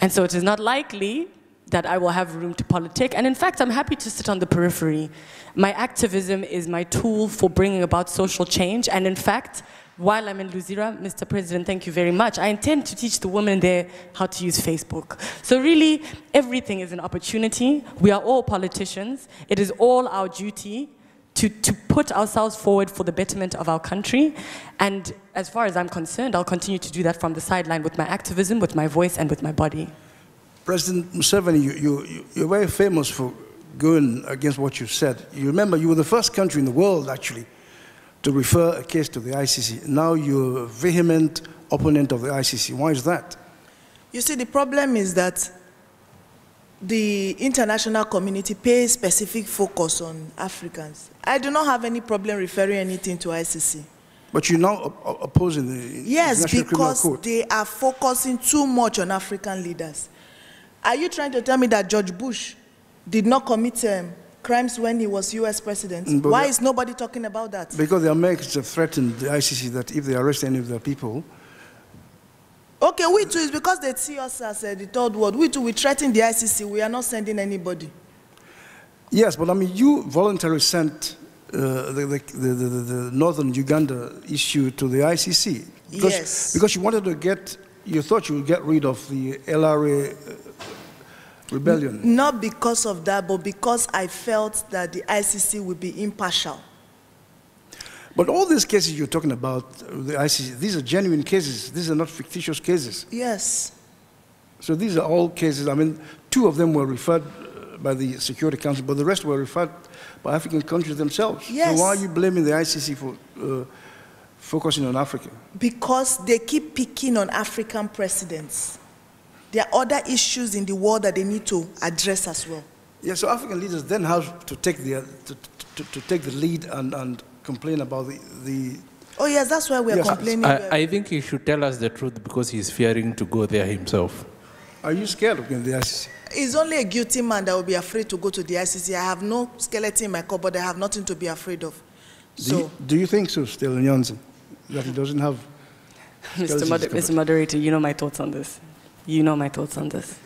And so it is not likely that I will have room to politic. And in fact, I'm happy to sit on the periphery. My activism is my tool for bringing about social change. And in fact, while I'm in Luzira, Mr. President, thank you very much, I intend to teach the women there how to use Facebook. So really, everything is an opportunity. We are all politicians. It is all our duty to put ourselves forward for the betterment of our country. And as far as I'm concerned, I'll continue to do that from the sideline with my activism, with my voice, and with my body. President Museveni, you're very famous for going against what you said. You remember you were the first country in the world, actually, to refer a case to the ICC. Now you're a vehement opponent of the ICC. Why is that? You see, the problem is that the international community pays specific focus on Africans. I do not have any problem referring anything to ICC. But you're now opposing the International Criminal Court. Because they are focusing too much on African leaders. Are you trying to tell me that George Bush did not commit crimes when he was US president? Why is nobody talking about that? Because the Americans have threatened the ICC that if they arrest any of their people. Okay, we too, it's because they see us as the third world. We too, we threaten the ICC. We are not sending anybody. Yes, but I mean, you voluntarily sent the northern Uganda issue to the ICC. Because you wanted to get, you thought you would get rid of the LRA rebellion. Not because of that, but because I felt that the ICC would be impartial. But all these cases you're talking about, the ICC, these are genuine cases. These are not fictitious cases. Yes. So these are all cases. I mean, 2 of them were referred by the Security Council, but the rest were referred by African countries themselves. Yes. So why are you blaming the ICC for focusing on Africa? Because they keep picking on African presidents. There are other issues in the world that they need to address as well. Yeah, so African leaders then have to take the, to take the lead and complain about the... Oh yes, that's why we're complaining. I think he should tell us the truth because he's fearing to go there himself. Are you scared of going to the ICC? He's only a guilty man that will be afraid to go to the ICC. I have no skeleton in my cupboard. I have nothing to be afraid of. So, do you think so, still, Nyanzi, that he doesn't have... Mr. Moderator, you know my thoughts on this. You know my thoughts on this.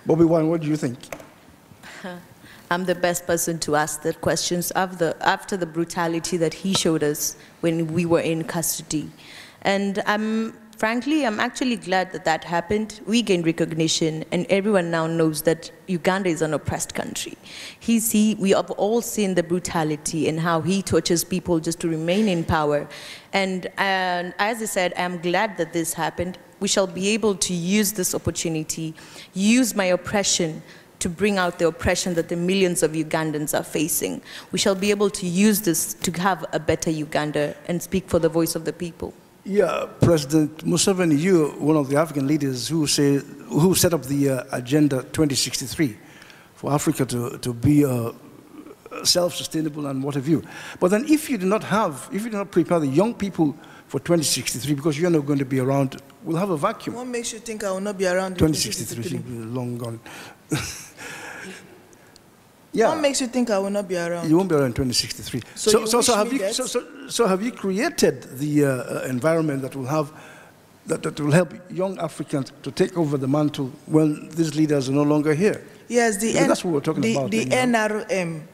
Bobby Wine, what do you think? I'm the best person to ask the questions after the brutality that he showed us when we were in custody. And frankly, I'm actually glad that that happened. We gained recognition, and everyone now knows that Uganda is an oppressed country. We have all seen the brutality and how he tortures people just to remain in power. And as I said, I'm glad that this happened. We shall be able to use this opportunity, use my oppression to bring out the oppression that the millions of Ugandans are facing. We shall be able to use this to have a better Uganda and speak for the voice of the people. Yeah, President Museveni, you're one of the African leaders who set up the Agenda 2063 for Africa to be self-sustainable and what have you. But then if you do not prepare the young people for 2063, because you're not going to be around, we'll have a vacuum. What makes you think I will not be around in 2063? Long gone. Yeah. What makes you think I will not be around? You won't be around in 2063. So have you created the environment that will help young Africans to take over the mantle when these leaders are no longer here? Yes, that's what we're talking about. The NRM,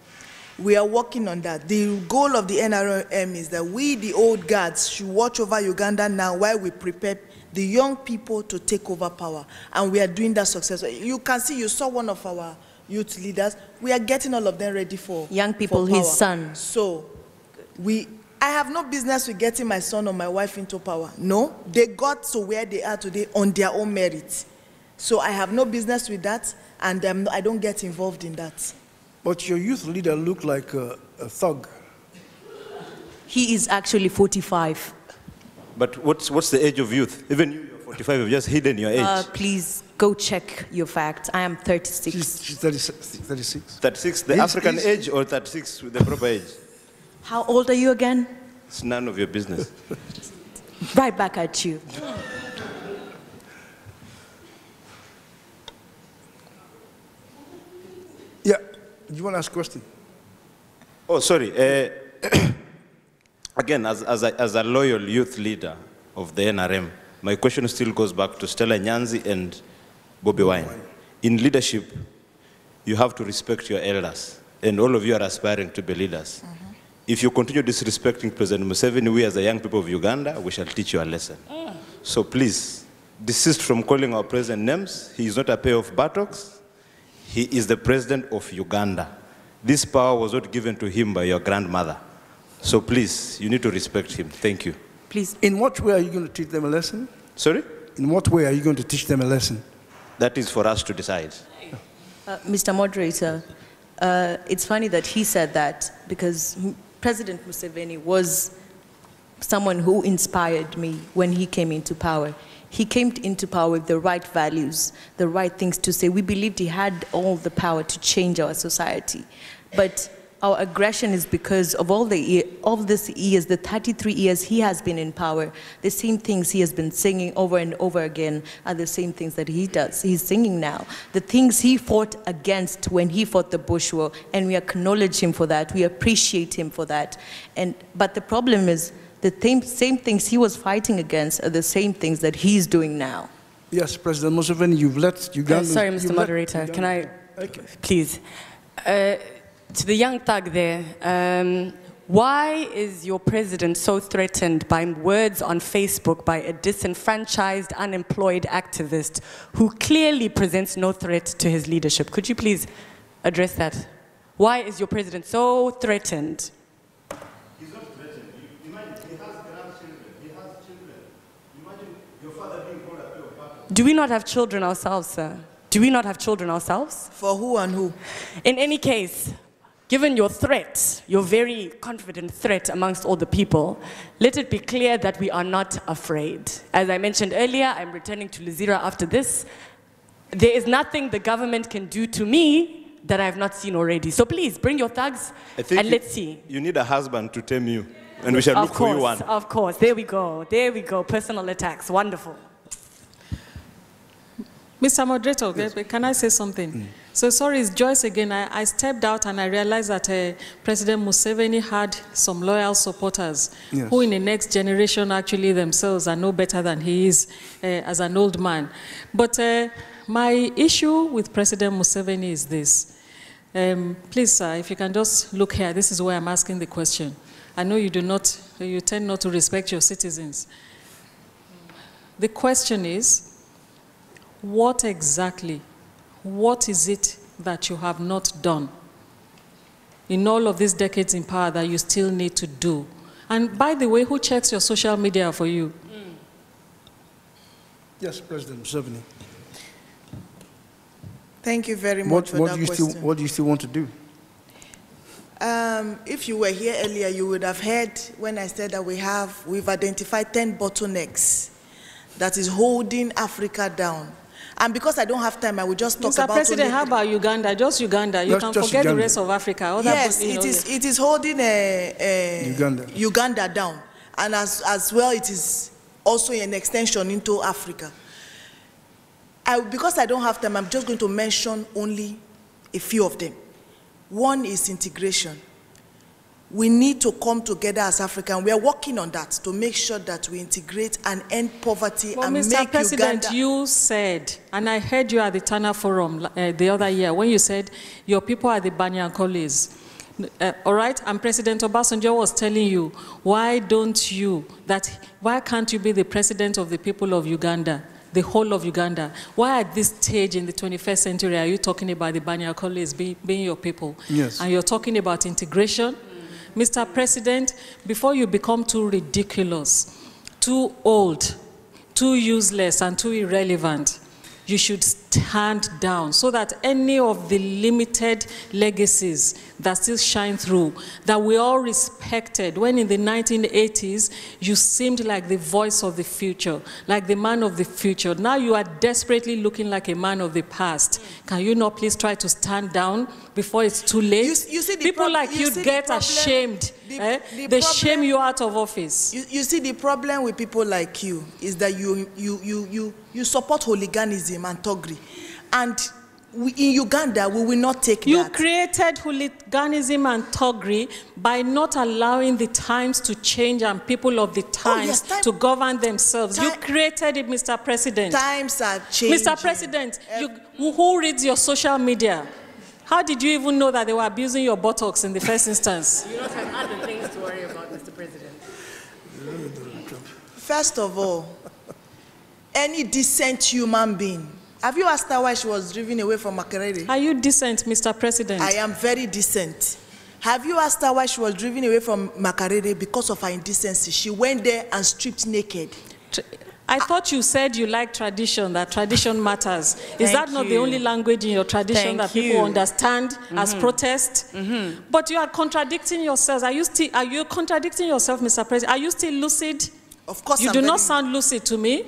we are working on that. The goal of the NRM is that we, the old guards, should watch over Uganda now while we prepare the young people to take over power. And we are doing that successfully. You can see, you saw one of our youth leaders. We are getting all of them ready for young people, for his son. So I have no business with getting my son or my wife into power. No, they got to where they are today on their own merit. So I have no business with that, and I don't get involved in that. But your youth leader looked like a thug. He is actually 45. But what's the age of youth? Even you're 45, you've just hidden your age. Please go check your facts. I am 36. She's 36. 36, the African age, or 36, the proper age? How old are you again? It's none of your business. Right back at you. Yeah, do you want to ask a question? Oh, sorry. Again, as a loyal youth leader of the NRM, my question still goes back to Stella Nyanzi and Bobby Wine. In leadership, you have to respect your elders, and all of you are aspiring to be leaders. Mm-hmm. If you continue disrespecting President Museveni, we as the young people of Uganda, we shall teach you a lesson. So please, desist from calling our president names. He is not a pair of buttocks. He is the president of Uganda. This power was not given to him by your grandmother. So please, you need to respect him. Thank you. Please. In what way are you going to teach them a lesson? Sorry? In what way are you going to teach them a lesson? That is for us to decide. Mr. Moderator, it's funny that he said that because President Museveni was someone who inspired me when he came into power. He came into power with the right values, the right things to say. We believed he had all the power to change our society. But our aggression is because of all these years, the 33 years he has been in power, the same things he has been singing over and over again are the same things that he's singing now. The things he fought against when he fought the Bush War, and we acknowledge him for that, we appreciate him for that. But the problem is, the same things he was fighting against are the same things that he's doing now. Yes, President Museveni, you've let Uganda... sorry, Mr. Moderator, can I... Okay. Please. To the young thug there, why is your president so threatened by words on Facebook by a disenfranchised, unemployed activist who clearly presents no threat to his leadership? Could you please address that? Why is your president so threatened? He's not threatened. Imagine, he has grandchildren, he has children. Imagine your father being called a Cleopatra. Do we not have children ourselves, sir? Do we not have children ourselves? For who and who? In any case, given your threat, your very confident threat amongst all the people, let it be clear that we are not afraid. As I mentioned earlier, I'm returning to Luzira after this. There is nothing the government can do to me that I have not seen already. So please, bring your thugs and let's see. You need a husband to tame you, and we shall look for you one. Of course, there we go. There we go, personal attacks, wonderful. Mr. Moderator, yes. Can I say something? So sorry, it's Joyce again. I stepped out and I realized that President Museveni had some loyal supporters who in the next generation actually themselves are no better than he is as an old man. But my issue with President Museveni is this. Please, sir, if you can just look here, this is where I'm asking the question. I know you tend not to respect your citizens. The question is, what exactly, what is it that you have not done in all of these decades in power that you still need to do? And by the way, who checks your social media for you? Yes, President Museveni. Thank you very much for that question. What do you still want to do? If you were here earlier, you would have heard when I said that we've identified 10 bottlenecks that is holding Africa down. And because I don't have time, I will just talk about... Mr. President, how about Uganda? Just Uganda. You can forget the rest of Africa. Yes, it is holding Uganda down. And as well, it is also an extension into Africa. Because I don't have time, I'm just going to mention only a few of them. One is integration. We need to come together as Africans. We are working on that to make sure that we integrate and end poverty and Mr. make President, Uganda... you said, and I heard you at the Tana Forum the other year, when you said your people are the Banyankolis. All right, and President Obasanjo was telling you, why can't you be the president of the people of Uganda, the whole of Uganda? Why at this stage in the 21st century are you talking about the Banyankolis being your people? Yes. And you're talking about integration? Mr. President, before you become too ridiculous, too old, too useless, and too irrelevant, you should stand down so that any of the limited legacies that still shine through, that we all respected when in the 1980s you seemed like the voice of the future, like the man of the future. Now you are desperately looking like a man of the past. Can you not please try to stand down before it's too late? You see people like you get ashamed. They shame you out of office. You see, the problem with people like you is that you support hooliganism and thuggery. And in Uganda, we will not take that. You created hooliganism and thuggery by not allowing the times to change and people of the times to govern themselves. You created it, Mr. President. Times are changing. Mr. President, who reads your social media? How did you even know that they were abusing your buttocks in the first instance? You don't have other things to worry about, Mr. President. First of all, any decent human being, have you asked her why she was driven away from Makerere? Are you decent, Mr. President? I am very decent. Have you asked her why she was driven away from Makerere? Because of her indecency. She went there and stripped naked. I thought you said you like tradition, that tradition matters. Is that not the only language in your tradition that people understand as protest? But you are contradicting yourselves. Are you contradicting yourself, Mr. President? Are you still lucid? Of course you do not sound lucid to me.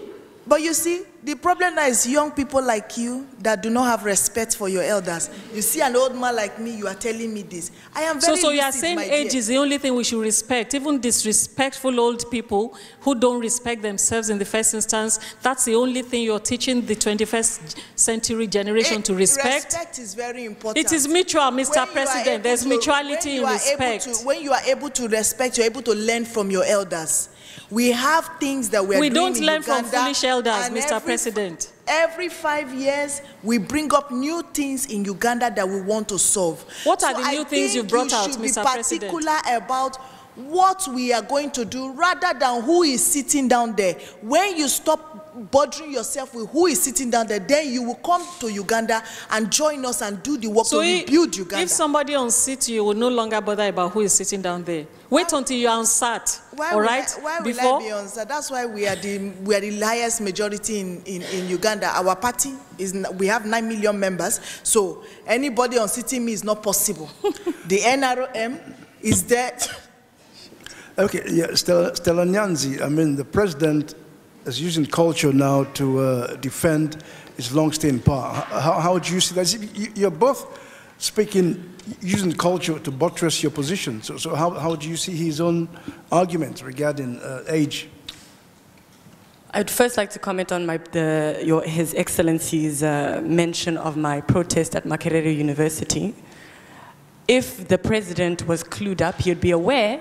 But you see, the problem now is young people like you that do not have respect for your elders. You see an old man like me, you are telling me this. I am very So you are saying age is the only thing we should respect. Even disrespectful old people who don't respect themselves in the first instance, that's the only thing you're teaching the 21st century generation to respect? Respect is very important. It is mutual, Mr. President. There's mutuality in respect. When you are able to respect, you're able to learn from your elders. We have things that we are doing in Uganda. We don't learn from foolish elders, Mr. President. Every 5 years, we bring up new things in Uganda that we want to solve. What are the new things you brought out, Mr. President? You should be particular about what we are going to do rather than who is sitting down there. When you stop bothering yourself with who is sitting down there, then you will come to Uganda and join us and do the work to rebuild Uganda. If somebody unsits you, will no longer bother about who is sitting down there. Wait until you are unsat. Why will I be unsat? That's why we are the highest majority in Uganda. Our party we have 9 million members, so anybody unsitting me is not possible. The NRM is there. Okay, yeah, Stella Nyanzi, I mean, the president is using culture now to defend his long stay in power. How do you see that? You're both speaking, using culture to buttress your position. So how do you see his own arguments regarding age? I'd first like to comment on His Excellency's mention of my protest at Makerere University. If the president was clued up, he'd be aware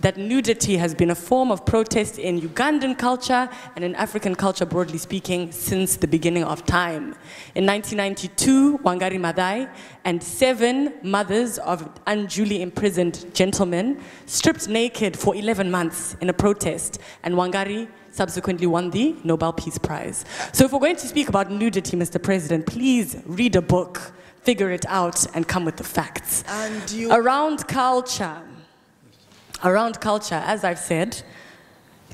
that nudity has been a form of protest in Ugandan culture and in African culture, broadly speaking, since the beginning of time. In 1992, Wangari Maathai and 7 mothers of unduly imprisoned gentlemen stripped naked for 11 months in a protest, and Wangari subsequently won the Nobel Peace Prize. So if we're going to speak about nudity, Mr. President, please read a book, figure it out, and come with the facts. And Around culture, as I've said,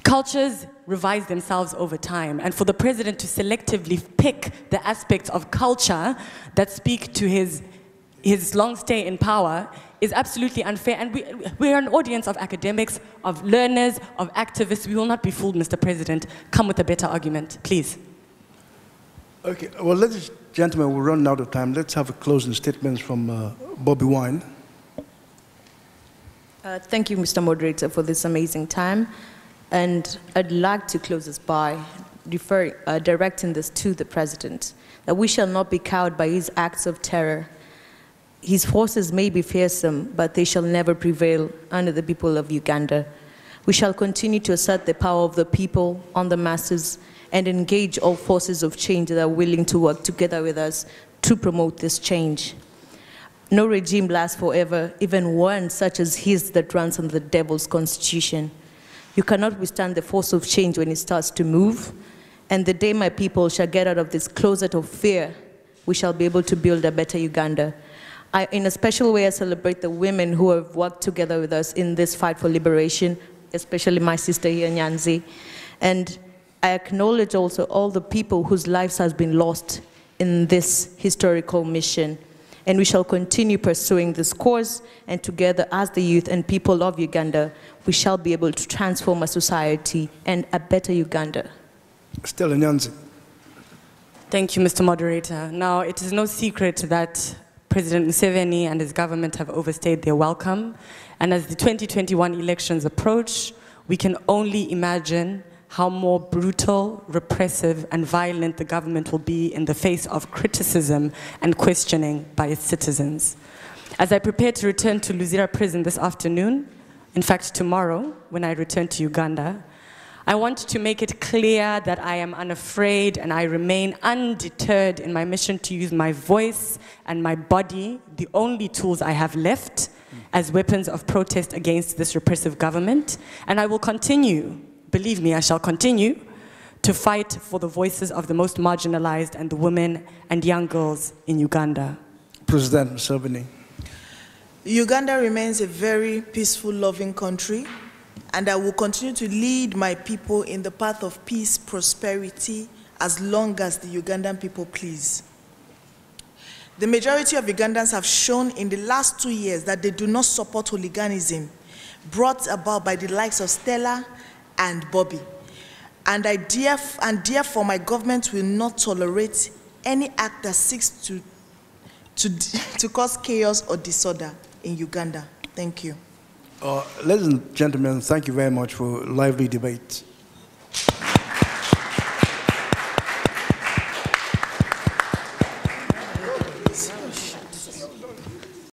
cultures revise themselves over time. And for the president to selectively pick the aspects of culture that speak to his long stay in power is absolutely unfair. And we're an audience of academics, of learners, of activists. We will not be fooled, Mr. President. Come with a better argument, please. Okay, well, ladies and gentlemen, we're running out of time. Let's have a closing statement from Bobby Wine. Thank you, Mr. Moderator, for this amazing time. And I'd like to close this by directing this to the President, that we shall not be cowed by his acts of terror. His forces may be fearsome, but they shall never prevail under the people of Uganda. We shall continue to assert the power of the people on the masses and engage all forces of change that are willing to work together with us to promote this change. No regime lasts forever, even one such as his that runs on the devil's constitution. You cannot withstand the force of change when it starts to move, and the day my people shall get out of this closet of fear, we shall be able to build a better Uganda. In a special way, I celebrate the women who have worked together with us in this fight for liberation, especially my sister here, Nyanzi. And I acknowledge also all the people whose lives has been lost in this historical mission. And we shall continue pursuing this cause, and together as the youth and people of Uganda, we shall be able to transform a society and a better Uganda. Stella Nyanzi. Thank you, Mr. Moderator. Now, it is no secret that President Museveni and his government have overstayed their welcome. And as the 2021 elections approach, we can only imagine how more brutal, repressive, and violent the government will be in the face of criticism and questioning by its citizens. As I prepare to return to Luzira prison this afternoon, in fact tomorrow, when I return to Uganda, I want to make it clear that I am unafraid and I remain undeterred in my mission to use my voice and my body, the only tools I have left, as weapons of protest against this repressive government. And I will continue, believe me, I shall continue to fight for the voices of the most marginalized and the women and young girls in Uganda. President Museveni. Uganda remains a very peaceful, loving country, and I will continue to lead my people in the path of peace, prosperity, as long as the Ugandan people please. The majority of Ugandans have shown in the last 2 years that they do not support hooliganism brought about by the likes of Stella and Bobby. And therefore my government will not tolerate any act that seeks to cause chaos or disorder in Uganda. Thank you. Ladies and gentlemen, thank you very much for lively debate.